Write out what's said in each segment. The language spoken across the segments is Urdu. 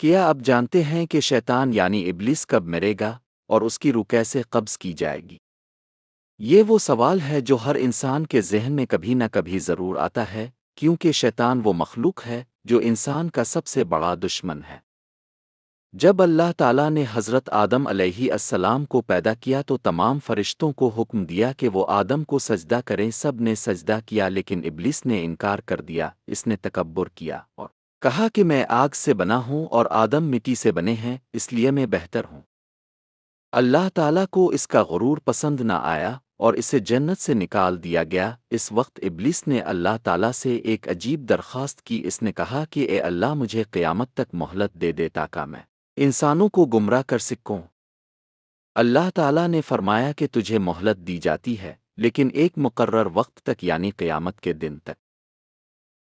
کیا آپ جانتے ہیں کہ شیطان یعنی ابلیس کب مرے گا اور اس کی روح کیسے قبض کی جائے گی؟ یہ وہ سوال ہے جو ہر انسان کے ذہن میں کبھی نہ کبھی ضرور آتا ہے، کیونکہ شیطان وہ مخلوق ہے جو انسان کا سب سے بڑا دشمن ہے۔ جب اللہ تعالیٰ نے حضرت آدم علیہ السلام کو پیدا کیا تو تمام فرشتوں کو حکم دیا کہ وہ آدم کو سجدہ کریں۔ سب نے سجدہ کیا لیکن ابلیس نے انکار کر دیا، اس نے تکبر کیا اور کہا کہ میں آگ سے بنا ہوں اور آدم مٹی سے بنے ہیں، اس لیے میں بہتر ہوں۔ اللہ تعالیٰ کو اس کا غرور پسند نہ آیا اور اسے جنت سے نکال دیا گیا۔ اس وقت ابلیس نے اللہ تعالیٰ سے ایک عجیب درخواست کی۔ اس نے کہا کہ اے اللہ، مجھے قیامت تک مہلت دے دے تاکہ میں انسانوں کو گمراہ کر سکوں۔ اللہ تعالیٰ نے فرمایا کہ تجھے مہلت دی جاتی ہے، لیکن ایک مقرر وقت تک، یعنی قیامت کے دن تک۔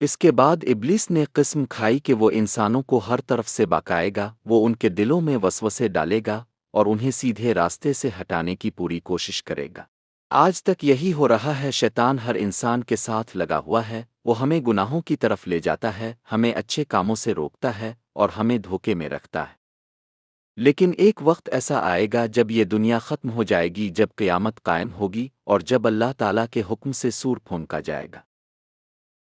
اس کے بعد ابلیس نے قسم کھائی کہ وہ انسانوں کو ہر طرف سے بہکائے گا، وہ ان کے دلوں میں وسوسے ڈالے گا اور انہیں سیدھے راستے سے ہٹانے کی پوری کوشش کرے گا۔ آج تک یہی ہو رہا ہے، شیطان ہر انسان کے ساتھ لگا ہوا ہے، وہ ہمیں گناہوں کی طرف لے جاتا ہے، ہمیں اچھے کاموں سے روکتا ہے اور ہمیں دھوکے میں رکھتا ہے۔ لیکن ایک وقت ایسا آئے گا جب یہ دنیا ختم ہو جائے گی، جب قیامت قائم ہوگی اور جب اللہ تعالیٰ کے حکم سے سور پھونکا جائے گا۔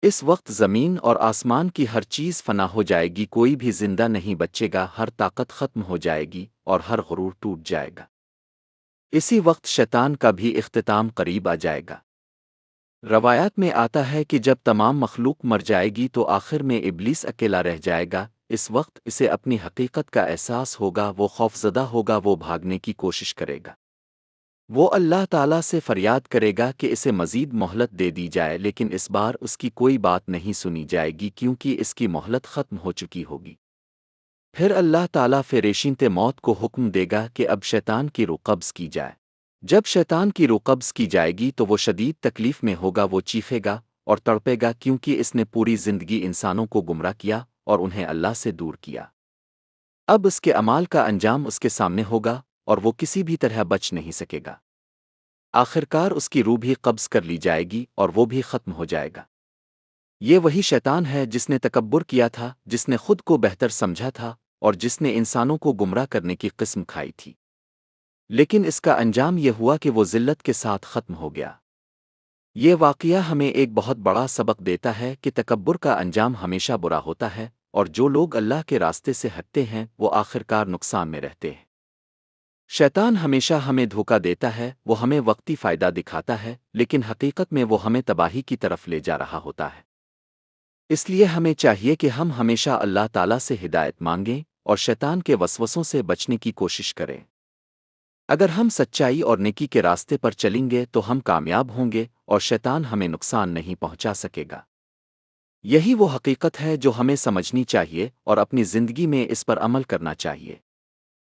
اس وقت زمین اور آسمان کی ہر چیز فنا ہو جائے گی، کوئی بھی زندہ نہیں بچے گا، ہر طاقت ختم ہو جائے گی اور ہر غرور ٹوٹ جائے گا۔ اسی وقت شیطان کا بھی اختتام قریب آ جائے گا۔ روایات میں آتا ہے کہ جب تمام مخلوق مر جائے گی تو آخر میں ابلیس اکیلا رہ جائے گا۔ اس وقت اسے اپنی حقیقت کا احساس ہوگا، وہ خوفزدہ ہوگا، وہ بھاگنے کی کوشش کرے گا۔ وہ اللہ تعالیٰ سے فریاد کرے گا کہ اسے مزید مہلت دے دی جائے، لیکن اس بار اس کی کوئی بات نہیں سنی جائے گی کیونکہ اس کی مہلت ختم ہو چکی ہوگی۔ پھر اللہ تعالیٰ فرشتہ موت کو حکم دے گا کہ اب شیطان کی روح قبض کی جائے۔ جب شیطان کی روح قبض کی جائے گی تو وہ شدید تکلیف میں ہوگا، وہ چیخے گا اور تڑپے گا کیونکہ اس نے پوری زندگی انسانوں کو گمراہ کیا اور انہیں اللہ سے دور کیا۔ اب اس کے اعمال کا انجام اس کے سامنے ہوگا اور وہ کسی بھی طرح بچ نہیں سکے گا۔ آخرکار اس کی روح بھی قبض کر لی جائے گی اور وہ بھی ختم ہو جائے گا۔ یہ وہی شیطان ہے جس نے تکبر کیا تھا، جس نے خود کو بہتر سمجھا تھا اور جس نے انسانوں کو گمراہ کرنے کی قسم کھائی تھی۔ لیکن اس کا انجام یہ ہوا کہ وہ ذلت کے ساتھ ختم ہو گیا۔ یہ واقعہ ہمیں ایک بہت بڑا سبق دیتا ہے کہ تکبر کا انجام ہمیشہ برا ہوتا ہے، اور جو لوگ اللہ کے راستے سے ہٹتے ہیں وہ آخرکار نقصان میں رہتے ہیں۔ شیطان ہمیشہ ہمیں دھوکہ دیتا ہے، وہ ہمیں وقتی فائدہ دکھاتا ہے، لیکن حقیقت میں وہ ہمیں تباہی کی طرف لے جا رہا ہوتا ہے۔ اس لیے ہمیں چاہیے کہ ہم ہمیشہ اللہ تعالیٰ سے ہدایت مانگیں اور شیطان کے وسوسوں سے بچنے کی کوشش کریں۔ اگر ہم سچائی اور نیکی کے راستے پر چلیں گے تو ہم کامیاب ہوں گے اور شیطان ہمیں نقصان نہیں پہنچا سکے گا۔ یہی وہ حقیقت ہے جو ہمیں سمجھنی چاہیے اور اپنی زندگی میں اس پر عمل کرنا چاہیے۔